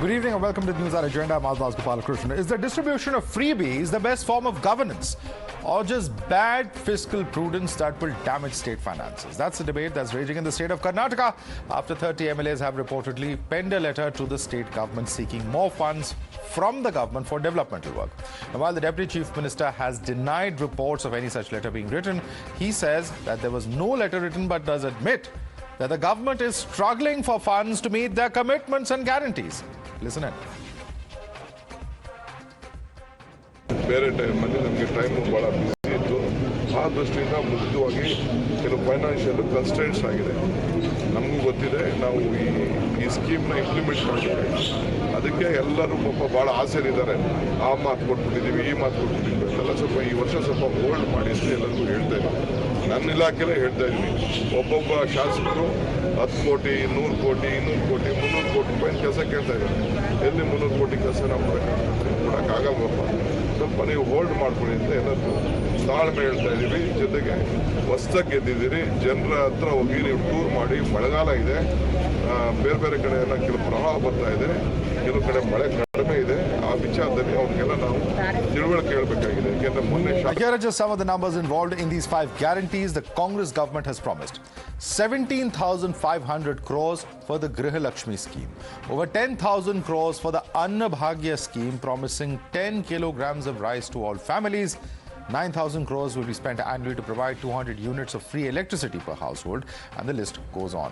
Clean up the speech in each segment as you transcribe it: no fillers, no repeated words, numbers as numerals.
Good evening and welcome to the Newshour Agenda. I'm Madhavdas. Is the distribution of freebies the best form of governance or just bad fiscal prudence that will damage state finances? That's the debate that's raging in the state of Karnataka after 30 MLAs have reportedly penned a letter to the state government seeking more funds from the government for developmental work. Now, while the Deputy Chief Minister has denied reports of any such letter being written, he says that there was no letter written but does admit that the government is struggling for funds to meet their commitments and guarantees. Listen in. ಬೇರೆ ಟೈಮಲ್ಲಿ ನಮಗೆ time ಭಾಳ busy ಇತ್ತು. ಆ ದೃಷ್ಟಿಯಿಂದ ಮುಖ್ಯವಾಗಿ ಕೆಲವು financial constants ಆಗಿದೆ. ನಮಗೂ ಗೊತ್ತಿದೆ ನಾವು ಈ ಸ್ಕೀಮ್ನ ಇಂಪ್ಲಿಮೆಂಟ್ ಮಾಡಿದ್ದೇವೆ. ಅದಕ್ಕೆ ಎಲ್ಲರೂ ಪಾಪ ಭಾಳ ಆಸೆರಿದ್ದಾರೆ. ಆ ಮಾತು ಕೊಟ್ಬಿಟ್ಟಿದ್ದೀವಿ, ಈ ಮಾತು ಕೊಟ್ಬಿಟ್ಟಿದ್ದೀವಿ ಅಂತೆಲ್ಲ ಸ್ವಲ್ಪ ಈ ವರ್ಷ ಸ್ವಲ್ಪ ಹೋಲ್ಡ್ ಮಾಡಿ ಅಂತ ಎಲ್ಲರಿಗೂ ಹೇಳ್ತಾ ಇದ್ದೀನಿ. ನನ್ನ ಇಲಾಖೆಲೇ ಹೇಳ್ತಾ ಇದ್ದೀನಿ. ಒಬ್ಬೊಬ್ಬ ಶಾಸಕರು 10 ಕೋಟಿ 100 ಕೋಟಿ 200 ಕೋಟಿ 300 ಕೋಟಿ ರೂಪಾಯಿ ಕೆಲಸ ಕೇಳ್ತಾ ಇದ್ದಾರೆ. ಎಲ್ಲಿ 300 ಕೋಟಿ ಕೆಲಸ ನಾವು ಕೊಡೋಕ್ಕಾಗಲ್ವಪ್ಪ, ಸ್ವಲ್ಪ ನೀವು ಹೋಲ್ಡ್ ಮಾಡ್ಕೊಳ್ಳಿ ಅಂತ ಎಲ್ಲರೂ ತಾಳ್ಮೆ ಹೇಳ್ತಾ ಇದ್ದೀವಿ. ಜೊತೆಗೆ ಹೊಸ್ದಾಗಿ ಗೆದ್ದಿದ್ದೀರಿ, ಜನರ ಹತ್ರ ಹೋಗಿ ನೀವು ಟೂರ್ ಮಾಡಿ. ಮಳೆಗಾಲ ಇದೆ, ಬೇರೆ ಬೇರೆ ಕಡೆ ಎಲ್ಲ ಕೆಲವು ಪ್ರವಾಹ ಬರ್ತಾ ಇದೆ, ಕೆಲವು ಕಡೆ ಮಳೆ ಕಡಿಮೆ ಇದೆ. ಆ ವಿಚಾರದಲ್ಲಿ ಅವ್ರಿಗೆಲ್ಲ ನಾವು ತಿಳುವಳಿಕೆ ಹೇಳಬೇಕಾಗಿದೆ. ಯಾಕೆಂದ್ರೆ ಮೊನ್ನೆ Here are just some of the numbers involved in these 5 guarantees the Congress government has promised. 17,500 crores for the Griha Lakshmi scheme. Over 10,000 crores for the Anna Bhagya scheme, promising 10 kilograms of rice to all families. 9,000 crores will be spent annually to provide 200 units of free electricity per household, and the list goes on.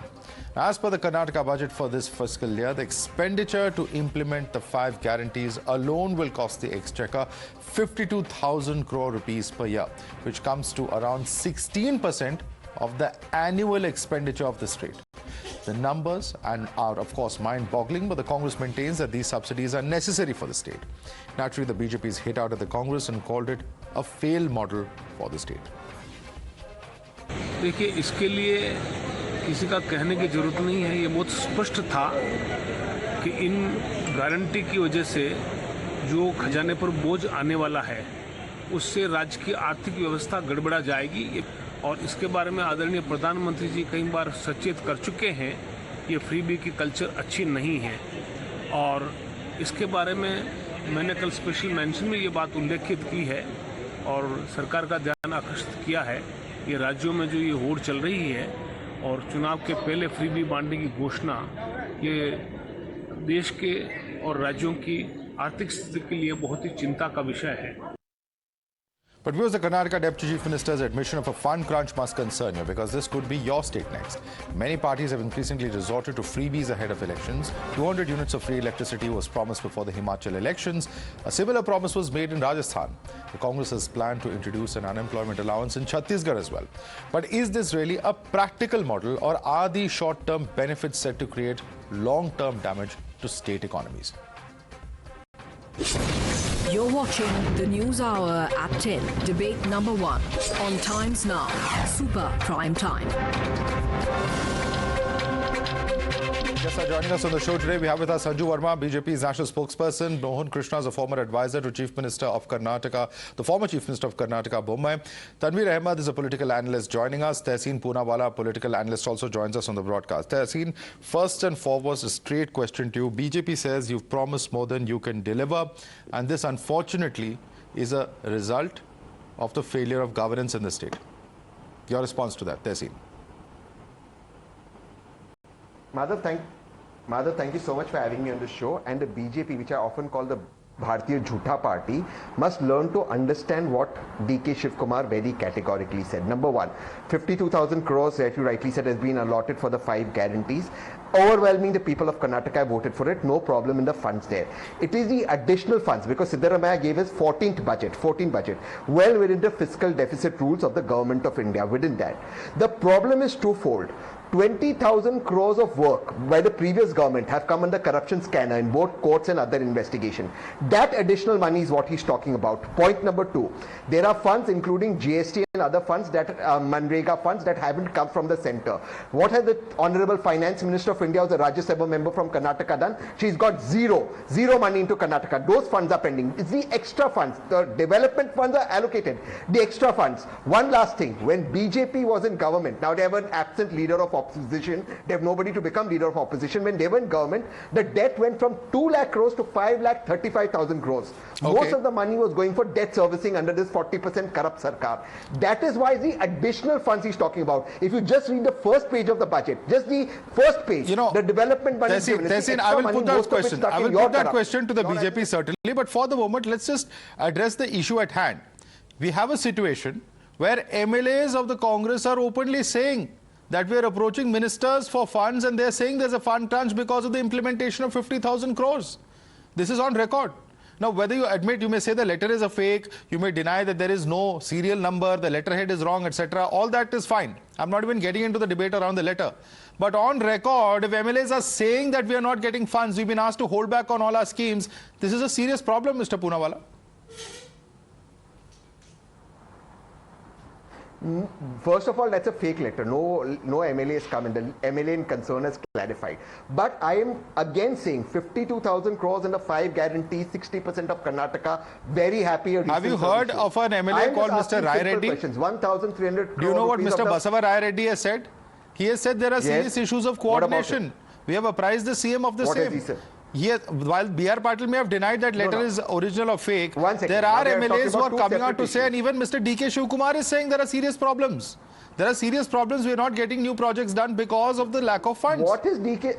As per the Karnataka budget for this fiscal year, the expenditure to implement the 5 guarantees alone will cost the exchequer 52,000 crore rupees per year, which comes to around 16% of the annual expenditure of the state. The numbers are of course mind-boggling, but the Congress maintains that these subsidies are necessary for the state. Naturally, the BJP is hit out at the Congress and called it a failed model for the state. देखिए, इसके लिए किसी का कहने की जरूरत नहीं है. ये बहुत स्पष्ट था कि इन गारंटी की वजह से जो खजाने पर बोझ आने वाला है उससे राज्य की आर्थिक व्यवस्था गड़बड़ा जाएगी. और इसके बारे में आदरणीय प्रधानमंत्री जी कई बार सचेत कर चुके हैं. ये फ्रीबी की कल्चर अच्छी नहीं है और इसके बारे में मैंने कल स्पेशल मेंशन में ये बात उल्लेखित की है और सरकार का ध्यान आकर्षित किया है. ये राज्यों में जो ये होड़ चल रही है और चुनाव के पहले फ्रीबी बांटने की घोषणा, ये देश के और राज्यों की आर्थिक स्थिति के लिए बहुत ही चिंता का विषय है. But viewers, the Karnataka Deputy Chief Minister's admission of a fund crunch must concern you, because this could be your state next. Many parties have increasingly resorted to freebies ahead of elections. 200 units of free electricity was promised before the Himachal elections. A similar promise was made in Rajasthan. The Congress has planned to introduce an unemployment allowance in Chhattisgarh as well. But is this really a practical model, or are these short-term benefits set to create long-term damage to state economies? You're watching the News Hour at 10, debate number 1 on Times Now, Super Prime Time. Yes, sir. Joining us on the show today, we have with us Sanju Verma, BJP's national spokesperson. Mohan Krishna is a former advisor to Chief Minister of Karnataka, the former Chief Minister of Karnataka, Bommai. Tanveer Ahmed is a political analyst joining us. Tehseen Poonawala, a political analyst, also joins us on the broadcast. Tehseen, first and foremost, a straight question to you. BJP says you've promised more than you can deliver, and this, unfortunately, is a result of the failure of governance in the state. Your response to that, Tehseen? Madhav, thank you so much for having me on the show. And the BJP, which I often call the Bharatiya Jhutha Party, must learn to understand what DK Shivakumar very categorically said. Number 1, 52,000 crores that you rightly said has been allotted for the 5 guarantees. Overwhelming the people of Karnataka voted for it, no problem in the funds there. It is the additional funds, because Siddaramaiah gave us 14 budget, well within the fiscal deficit rules of the government of India. Within that, the problem is twofold. 20,000 crores of work by the previous government have come under corruption scanner in both courts and other investigation. That additional money is what he's talking about. Point number 2, there are funds including GST and other funds that Manrega funds that haven't come from the center. What has the Honorable Finance Minister of India, who's a Rajya Sabha member from Karnataka, done? She's got zero money into Karnataka. Those funds are pending. It's the extra funds. The development funds are allocated. The extra funds. One last thing. When BJP was in government, now they have an absent leader of opposition. They have nobody to become leader of opposition. When they were in government, the debt went from 2 lakh crores to 5,35,000 crores. Okay. Most of the money was going for debt servicing under this 40% corrupt sarkar. That is why the additional funds he's talking about. If you just read the first page of the budget, just the first page, the development money is given. Tessin, I will put that question. I will put that question to the BJP certainly. But for the moment, let's just address the issue at hand. We have a situation where MLAs of the Congress are openly saying that we are approaching ministers for funds, and they're saying there's a fund crunch because of the implementation of 50,000 crores. This is on record. Now, whether you admit, you may say the letter is a fake, you may deny that there is no serial number, the letterhead is wrong, etc. All that is fine. I'm not even getting into the debate around the letter. But on record, if MLAs are saying that we are not getting funds, we've been asked to hold back on all our schemes, this is a serious problem, Mr. Poonawalla. First of all, that's a fake letter. No MLA has come in. The MLA in concern has clarified. But I am again saying 52,000 crores and the 5 guarantees, 60% of Karnataka, very happy. Have you heard of an MLA called Mr. Rai Reddy? 1,300 crores. Do you know what Mr. Basava Rai Reddy has said? He has said there are serious issues of coordination. We have apprised the CM of the what same. Has he said? While B.R. Patil may have denied that letter is original or fake, there Now are they are MLAs who are talking about coming out to say, and even Mr. DK Shivakumar is saying there are serious problems. There are serious problems. We are not getting new projects done because of the lack of funds. What is DK?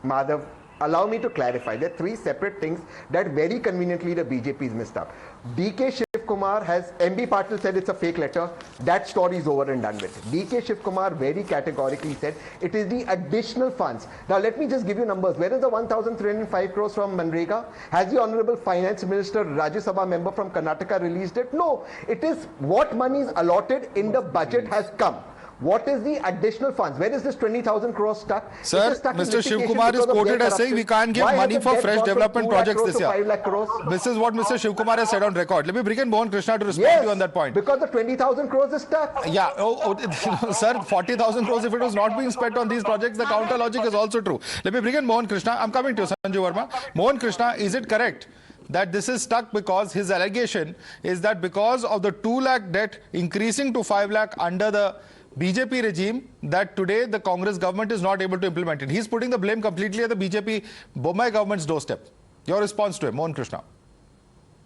Madhav, allow me to clarify. There are 3 separate things that very conveniently the BJP is messed up. DK Shivakumar has, MB Patil said it's a fake letter. That story is over and done with. DK Shivakumar very categorically said it is the additional funds. Now let me just give you numbers. Where is the 1,305 crores from Manrega? Has the Honorable Finance Minister, Rajya Sabha member from Karnataka released it? No. It is what money is allotted in the budget has come. What is the additional funds? Where is this 20,000 crores stuck? Sir, Mr. Shivakumar is quoted as saying we can't give money for fresh development projects this year. This is what Mr. Shivakumar has said on record. Let me bring in Mohan Krishna to respond to you on that point. Because the 20,000 crores is stuck. Yeah, sir, 40,000 crores, if it was not being spent on these projects, the counter logic is also true. Let me bring in Mohan Krishna. I'm coming to you, Sanju Verma. Mohan Krishna, is it correct that this is stuck because his allegation is that because of the 2 lakh debt increasing to 5 lakh under the BJP regime, that today the Congress government is not able to implement it? He's putting the blame completely at the BJP Bommai government's doorstep. Your response to him, Mohan Krishna.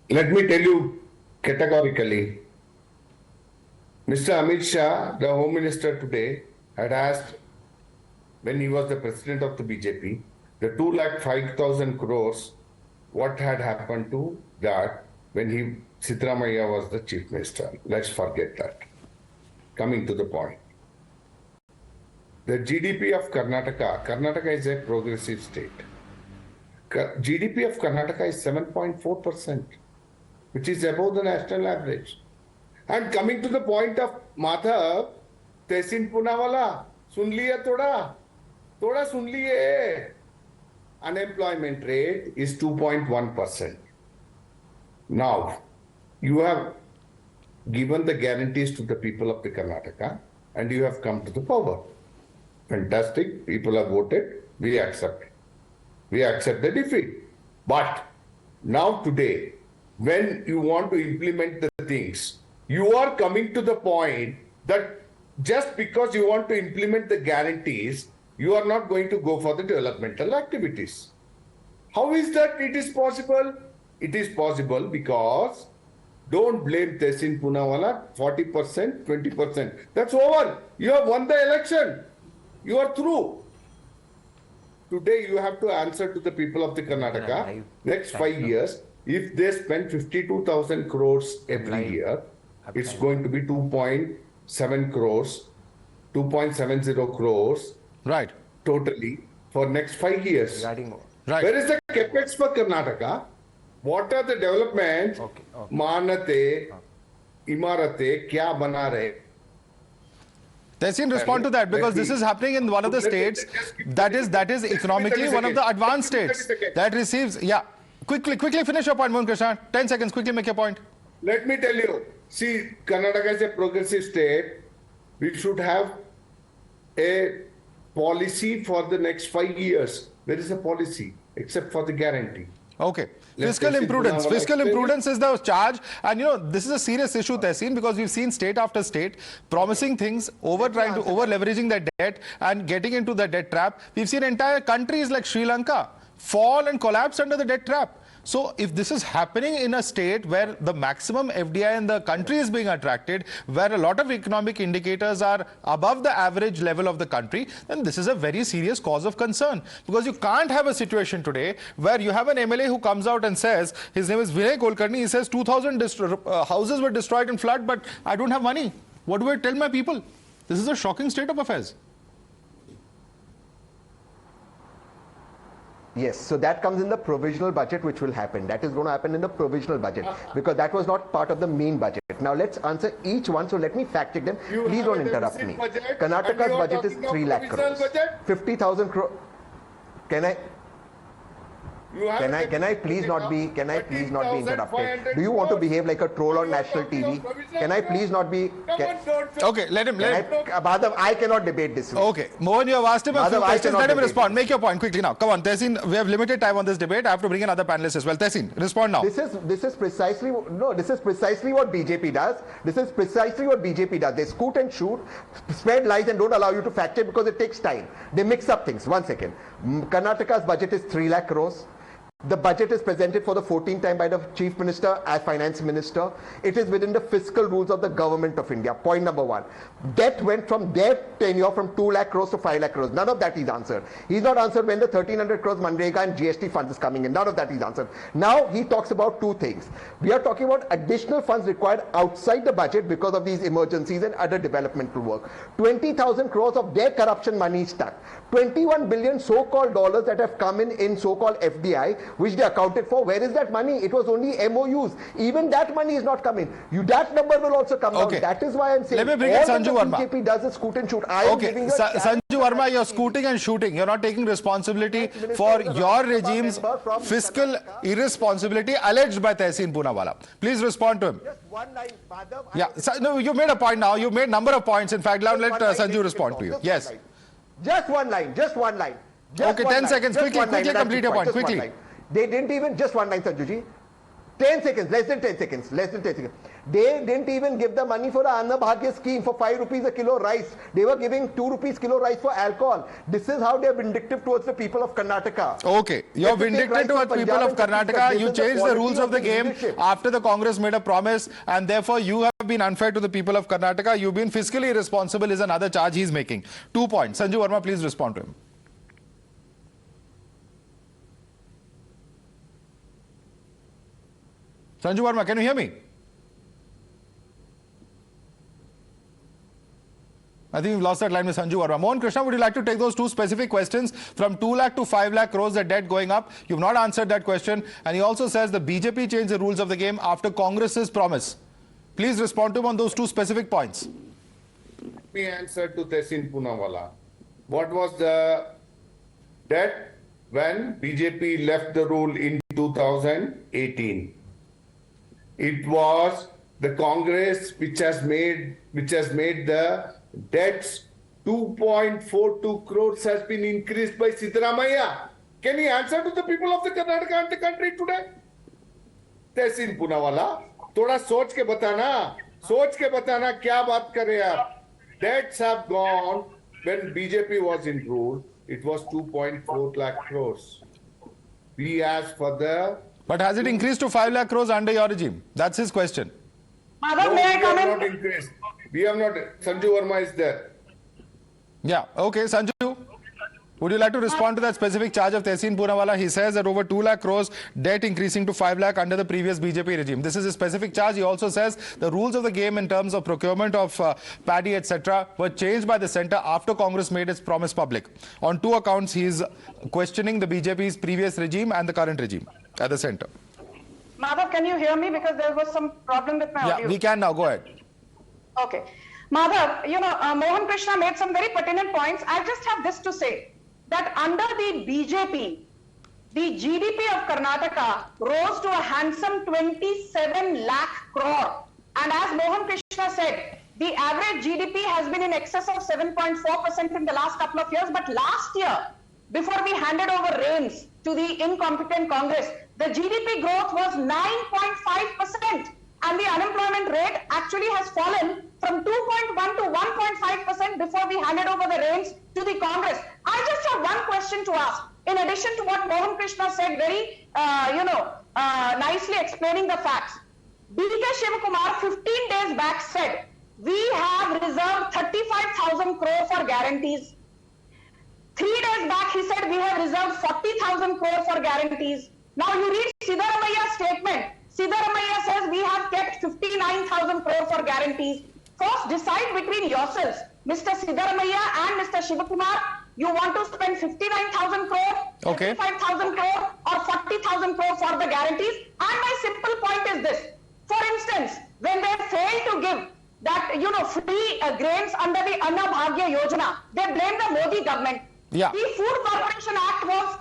Let me tell you categorically, Mr. Amit Shah, the Home Minister today, had asked, when he was the president of the BJP, the 2,05,000 crores, what had happened to that when Siddaramaiah was the Chief Minister. Let's forget that. Coming to the point. The GDP of Karnataka is a progressive state. GDP of Karnataka is 7.4%, which is above the national average. And coming to the point of Madhav, Tessin Poonawalla, sun liya thoda sun liye. Unemployment rate is 2.1%. Now, you have given the guarantees to the people of the Karnataka and you have come to the power. Fantastic. People have voted. We accept it. We accept the defeat. But now today, when you want to implement the things, you are coming to the point that just because you want to implement the guarantees, you are not going to go for the developmental activities. How is that it is possible? It is possible because don't blame Tessin Poonawalla, 40%, 20%. That's over. You have won the election. You are through. Today you have to answer to the people of the Karnataka. Next 5 years, if they spend 52,000 crores every year, it's going to be 2.7 crores, 2.70 crores. Right. Totally for next 5 years. Right. Where is the capex for Karnataka? What are the developments? Manate, Imarate, kya bana rahe? Tessin, respond to that, because this is happening in one of the states that is economically one of the advanced states that receives. Yeah, quickly finish your point, Mohan Krishna. 10 seconds, quickly make your point. let me tell you. See, Karnataka is a progressive state. We should have a policy for the next 5 years. There is a policy, except for the guarantee. Okay. Let's Fiscal face it, imprudence. Poonawala Fiscal explained. imprudence is the charge. And this is a serious issue, Tehseen, because we've seen state after state promising things, over leveraging their debt and getting into the debt trap. We've seen entire countries like Sri Lanka fall and collapse under the debt trap. So if this is happening in a state where the maximum FDI in the country is being attracted, where a lot of economic indicators are above the average level of the country, then this is a very serious cause of concern. Because you can't have a situation today where you have an MLA who comes out and says, his name is Vinay Kulkarni, he says 2,000 houses were destroyed in flood, but I don't have money. What do I tell my people? This is a shocking state of affairs. Yes, so that comes in the provisional budget, which will happen. That is going to happen in the provisional budget because that was not part of the main budget. Now let's answer each one. So let me fact check them. Please don't interrupt me. Karnataka's budget is 3 lakh crores. 50,000 crores. Can I please not be interrupted? Do you want to behave like a troll on national TV? Can I please not be? Okay, let him. Madhav, I cannot debate this. Okay, Mohan, you have asked him a few Madhav, I questions. cannot Let him debate respond. Make your point quickly now. Come on, Tehseen. We have limited time on this debate. I have to bring in other panelists as well. Tehseen, respond now. This is precisely what BJP does. This is precisely what BJP does. They scoot and shoot, spread lies, and don't allow you to fact check because it takes time. They mix up things. 1 second. Karnataka's budget is 3 lakh crores. The budget is presented for the 14th time by the Chief Minister as Finance Minister. It is within the fiscal rules of the Government of India. Point number one. Debt went from their tenure from 2 lakh crores to 5 lakh crores. None of that is answered. He's not answered when the 1300 crores Manrega and GST funds is coming in. None of that is answered. Now he talks about two things. We are talking about additional funds required outside the budget because of these emergencies and other developmental work. 20,000 crores of their corruption money is stuck. 21 billion so-called dollars that have come in so-called FDI, which they accounted for. Where is that money? It was only MOUs. Even that money is not coming. That number will also come down. That is why I'm saying let me bring in Sanju Verma. BJP does is scoot and shoot. I am giving you Sanju Verma, you're scooting and shooting. You're not taking responsibility for your regime's fiscal irresponsibility alleged by Tehseen Poonawala. Please respond to him. Just one line, Madhav. Yeah, no, you made a point now. You made number of points. In fact, now let Sanju respond to you. Yes. Just one line. Okay, 10 seconds. Quickly complete your point. Quickly. They didn't even, just one line, Sanjuji. 10 seconds, less than 10 seconds. They didn't even give the money for the Anna Bhagya scheme for 5 rupees a kilo rice. They were giving 2 rupees kilo rice for alcohol. This is how they are vindictive towards the people of Karnataka. Okay, you're vindictive towards the people of Karnataka. You changed the rules of the game after the Congress made a promise, and therefore you have been unfair to the people of Karnataka. You've been fiscally irresponsible is another charge he's making. 2 points. Sanju Verma, please respond to him. Sanju Verma, can you hear me? I think we've lost that line with Sanju Verma. Mohan Krishna, would you like to take those two specific questions from 2 lakh to 5 lakh crores, the debt going up? You've not answered that question. And he also says the BJP changed the rules of the game after Congress's promise. Please respond to him on those two specific points. Let me answer to Tehseen Poonawala. What was the debt when BJP left the rule in 2018? It was the Congress which has made the debts 2.42 crores has been increased by Siddaramaiah. Can he answer to the people of the Karnataka and the country today? Tehseen Poonawala, थोड़ा सोच के बताना क्या बात कर रहे हैं आप? Debts have gone when BJP was in rule. It was 2.4 lakh crores. We asked for the. But has it increased to 5 lakh crores under your regime? That's his question. Madhav, may I come in? Not increased. We have not. Sanju Verma is there. Yeah. Okay, Sanju. Would you like to respond to that specific charge of Tehseen Poonawala? He says that over 2 lakh crores debt increasing to 5 lakh under the previous BJP regime. This is a specific charge. He also says the rules of the game in terms of procurement of paddy, etc. were changed by the centre after Congress made its promise public. On 2 accounts, he is questioning the BJP's previous regime and the current regime at the centre. Madhav, can you hear me? Because there was some problem with my audio. Yeah, we can now. Go ahead. Okay. Madhav, Mohan Krishna made some very pertinent points. I just have this to say, that under the BJP, the GDP of Karnataka rose to a handsome 27 lakh crore. And as Mohan Krishna said, the average GDP has been in excess of 7.4% in the last couple of years. But last year, before we handed over reins to the incompetent Congress, the GDP growth was 9.5%. And the unemployment rate actually has fallen from 2.1 to 1.5% before we handed over the reins to the Congress. I just have one question to ask. In addition to what Mohan Krishna said, very, nicely explaining the facts. DK Shivakumar 15 days back said, we have reserved 35,000 crore for guarantees. 3 days back, he said we have reserved 40,000 crore for guarantees. Now you read Siddaramaiah's statement. Siddaramaiah says we have kept 59,000 crore for guarantees. First, decide between yourselves, Mr. Siddaramaiah and Mr. Shivakumar. You want to spend 59,000 crore, 35,000 crore, or 40,000 crore for the guarantees? And my simple point is this: for instance, when they fail to give that free grains under the Anna Bhagya Yojana, they blame the Modi government. Yeah. The Food Corporation Act was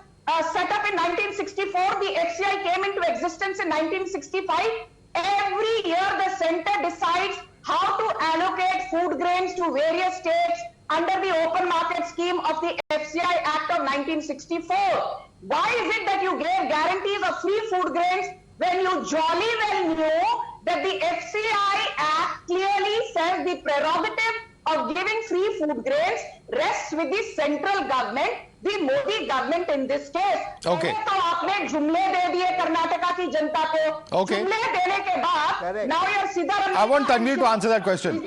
set up in 1964. The FCI came into existence in 1965. Every year the center decides how to allocate food grains to various states under the open market scheme of the FCI Act of 1964. Why is it that you gave guarantees of free food grains when you jolly well knew that the FCI Act clearly says the prerogative of giving free food grains rests with the central government, the Modi government in this case? Okay. तो आपने जुमले दे दिए कर्नाटका की जनता को. Okay. जुमले देने के बाद now you're Siddaramaiah. I want Tanveer to answer that question.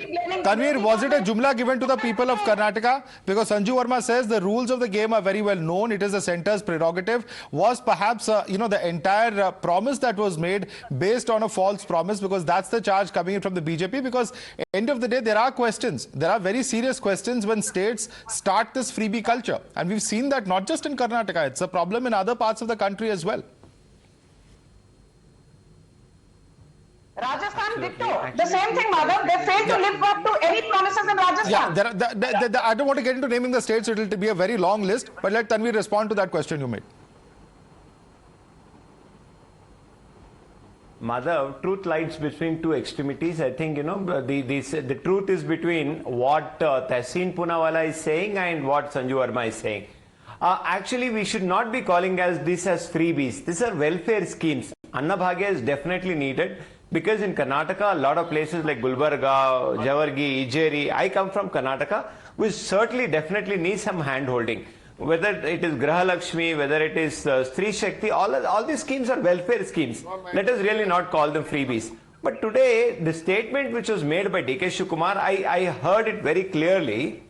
Tanveer, was it a jumla given to the people of Karnataka? Because Sanju Verma says the rules of the game are very well known. It is the centre's prerogative. Was perhaps, the entire promise that was made based on a false promise? Because that's the charge coming in from the BJP. Because end of the day, there are questions. There are very serious questions when states start this freebie culture. And we've seen that not just in Karnataka. It's a problem in other parts of the country as well. Rajasthan ditto. The same thing, Madhav. They failed to live up to any promises in Rajasthan. Yeah, I don't want to get into naming the states. It will be a very long list. But let Tanveer respond to that question you made. Madhav, truth lies between two extremities. I think, the truth is between what Tehseen Poonawalla is saying and what Sanju Verma is saying. Actually, we should not be calling this as freebies. These are welfare schemes. Anna Bhagya is definitely needed because in Karnataka, a lot of places like Gulbarga, Jawargi, Ijeri, I come from Karnataka, which certainly definitely needs some hand-holding. Whether it is Graha Lakshmi, whether it is Stree Shakti, all these schemes are welfare schemes. Let us really not call them freebies. But today, the statement which was made by DK Shivakumar, I heard it very clearly.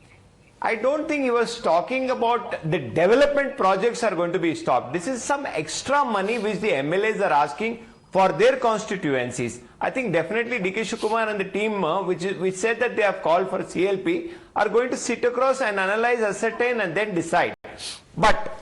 I don't think he was talking about the development projects are going to be stopped. This is some extra money which the MLAs are asking for their constituencies. I think definitely DK Shivakumar and the team which said that they have called for CLP are going to sit across and analyze, ascertain and then decide. But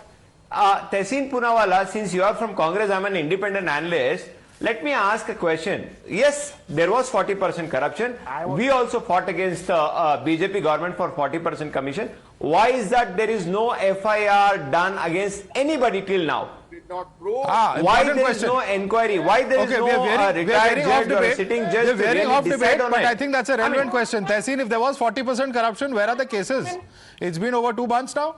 Tehseen Poonawalla, since you are from Congress, I am an independent analyst, let me ask a question. Yes, there was 40% corruption. We also fought against the BJP government for 40% commission. Why is that there is no FIR done against anybody till now? Why there is no inquiry? Why there is no retired judge or a sitting judge to really decide on it? But I think that's a relevant question. Tehseen, if there was 40% corruption, where are the cases? It's been over 2 months now.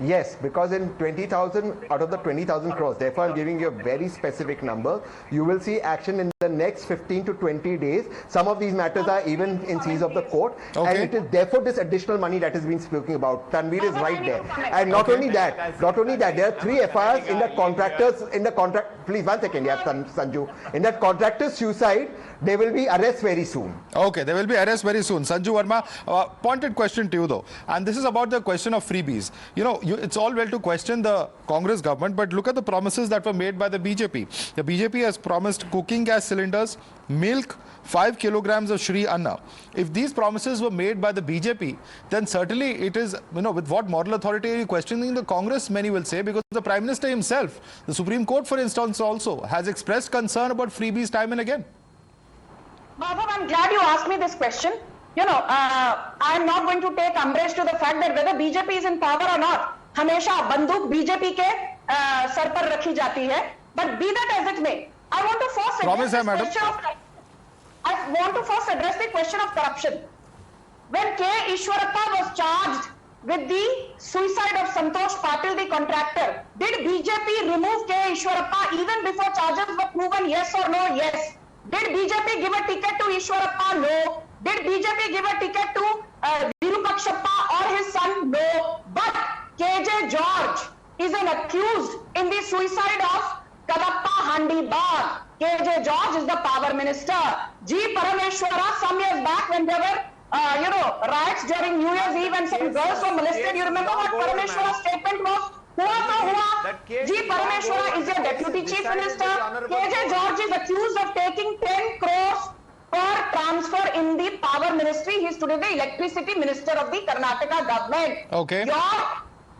Yes, because in 20,000 out of the 20,000 crores, therefore I'm giving you a very specific number, you will see action in the next 15 to 20 days. Some of these matters are even in seas of the court. Okay. And it is therefore this additional money that has been speaking about. Tanveer is right there. And not only that, there are 3 FIRs in the contract, please 1 second, yeah, Sanju. In that contractor's suicide, there will be arrests very soon. Okay, there will be arrests very soon. Sanju Verma, pointed question to you though. And this is about the question of freebies. It's all well to question the Congress government, but look at the promises that were made by the BJP. The BJP has promised cooking gas cylinders, milk, 5 kilograms of Shri Anna. If these promises were made by the BJP, then certainly it is, with what moral authority are you questioning the Congress, many will say, because the Prime Minister himself, the Supreme Court, for instance, also has expressed concern about freebies time and again. Madhav, I'm glad you asked me this question. I am not going to take umbrage to the fact that whether BJP is in power or not, हमेशा बंदूक BJP के sir पर रखी जाती है. But be that as it may, I want to first address the question of corruption. When K. Ishwarappa was charged with the suicide of Santosh Patil, the contractor, did BJP remove K. Ishwarappa even before charges were proven? Yes or no? Yes. Did BJP give a ticket to Ishwarappa? No. Did BJP give a ticket to Virupakshappa or his son? No. But KJ George is an accused in the suicide of Kadappa Handibag. KJ George is the power minister. G. Parameshwara, some years back when there were riots during New Year's Eve and some girls were molested. You remember what Parameshwara's statement was? Hua to hua. G. Parameshwara is your deputy chief minister. KJ George is accused of taking 10 crores per transfer in the power ministry. He is today the electricity minister of the Karnataka government. Okay. Your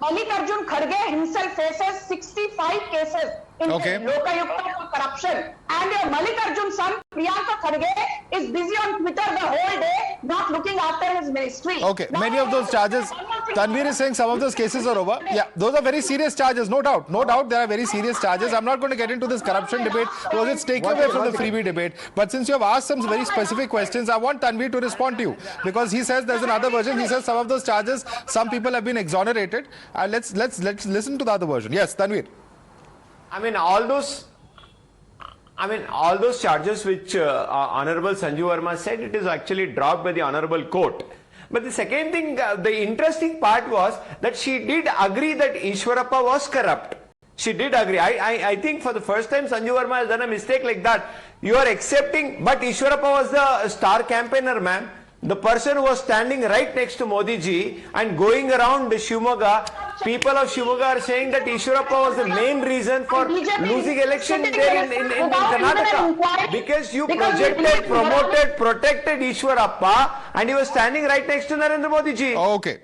Mallikarjun Kharge himself faces 65 cases in Lokayukta for corruption. And your Mallikarjun son, Priyanka Kharge, is busy on Twitter the whole day, not looking after his ministry. Okay, Now, many of those charges, Tanvir is saying some of those cases are over. Yeah, those are very serious charges, no doubt. No doubt there are very serious charges. I'm not going to get into this corruption debate because it's taken away from the freebie debate. But since you have asked some very specific questions, I want Tanvir to respond to you. Because he says there's another version. He says some of those charges, some people have been exonerated. Let's listen to the other version. Yes, Tanvir. I mean, all those charges which Honorable Sanju Verma said, it is actually dropped by the Honorable Court. But the second thing, the interesting part was that she did agree that Ishwarappa was corrupt. She did agree. I think for the first time Sanju Verma has done a mistake like that. You are accepting, but Ishwarappa was the star campaigner, ma'am. The person who was standing right next to Modi ji and going around Shimoga, people of Shimoga are saying that Ishwarappa was the main reason for losing election there in Karnataka. Because you projected, promoted, protected Ishwarappa and he was standing right next to Narendra Modi ji. Okay.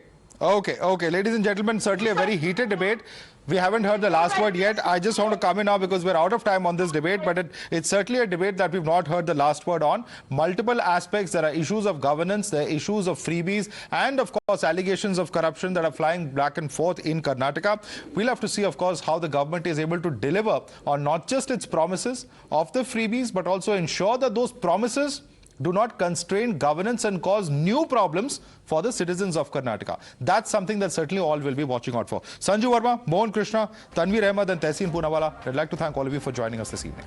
Ladies and gentlemen, certainly a very heated debate. We haven't heard the last word yet. I just want to come in now because we're out of time on this debate, but it's certainly a debate that we've not heard the last word on. Multiple aspects. There are issues of governance, there are issues of freebies, and of course, allegations of corruption that are flying back and forth in Karnataka. We'll have to see, of course, how the government is able to deliver on not just its promises of the freebies, but also ensure that those promises do not constrain governance and cause new problems for the citizens of Karnataka. That's something that certainly all will be watching out for. Sanju Verma, Mohan Krishna, Tanvir Ahmed and Tehseen Poonawala, I'd like to thank all of you for joining us this evening.